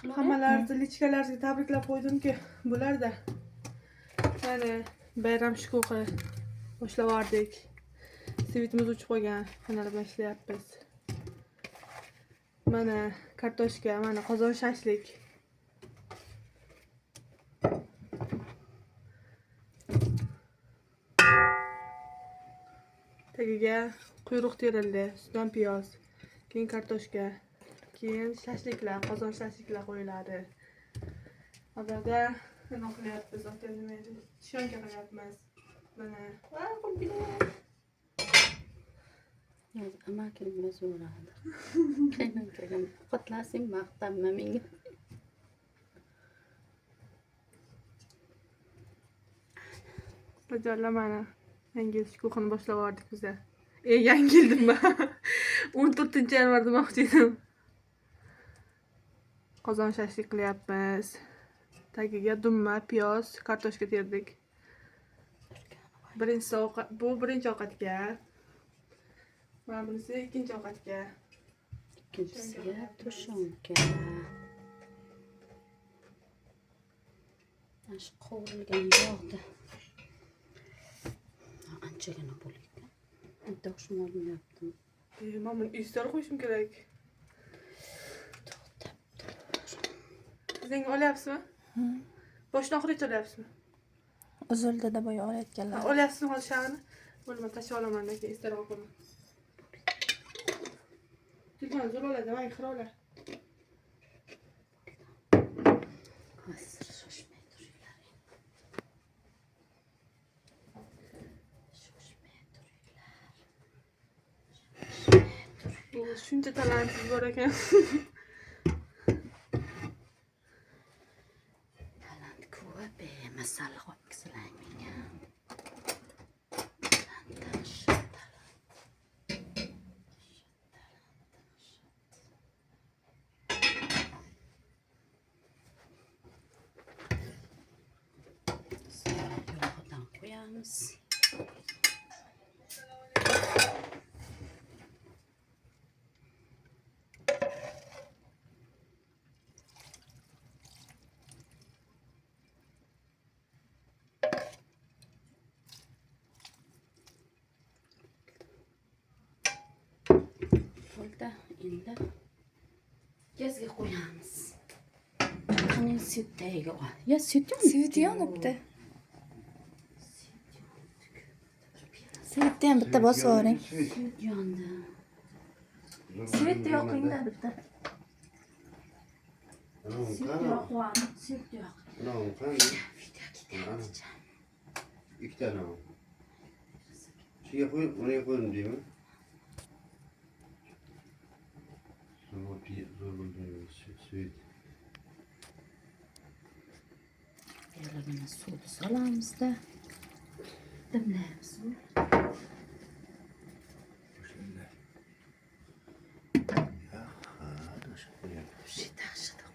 Hammalarni lichkalarga tabriklab qo'ydimki, bularda. Mana bayram shukuhi boshlavordik. Svitimiz uchib qolgan. Xonada bilan ishlayapmiz. Mana kartoshka, mana qozon shashlik. Tagiga quyruq terildi, ustidan piyoz, keyin kartoshka, keyin shashliklar, qozon shashliklar qo'yiladi. Avvalda nima qilyapmiz? Shonka qilyapmiz. Mana, va qo'lbilar. Amakim biraz uğradı. Kendim kutlasın maqtanma menga. Bajarlar mana. Yangi yil shukuhini boshlavordik biza. Yangi yildim ben. 14-yanvar demoqchi edim. Qozon shashlik qilyapmiz. Tagiga dumma, piyoz, kartoshka terdik. Birinchisi ovqat, bu birinchi ovqatga. Mana bunisi ikkinchi ovqatga. İkincisiga tushunka. Ash qovurilgan yog'da. Anchagina bo'lgan. Bitta xushmolim yaptim. Men buni istar qo'yishim kerak. Sizning olyapsizmi? Boshdan oxirigacha olyapsizmi? Uzildi deb olayotganlar. Olyapsizmi hozir shag'ini? Bo'lma, tashlab olaman keyin istar qo'yaman. Telefon zo'r oladi, men xirolar. Hozir shoshmay turinglar. Shoshmay turinglar. Bu shuncha talantsiz bor ekan. Talant ko'p, masal qo'yibsizlar menga. Yog'dan qo'yamiz. Bo'ldi, endi gazga qo'yamiz. Qani sut tagiga qo'y. Ya sut yo'q. Svit yonibdi. Svitni ham bitta bosib yuboring. Sut yondi. Svitni yoqingda bitta. Sut yo'q, sut yo'q. İki tane al. Şuraya koy, oraya koyun değil mi? Ama bir zor buldum. Süt. Yalagina suvni solamiz-da. Dimlaymiz.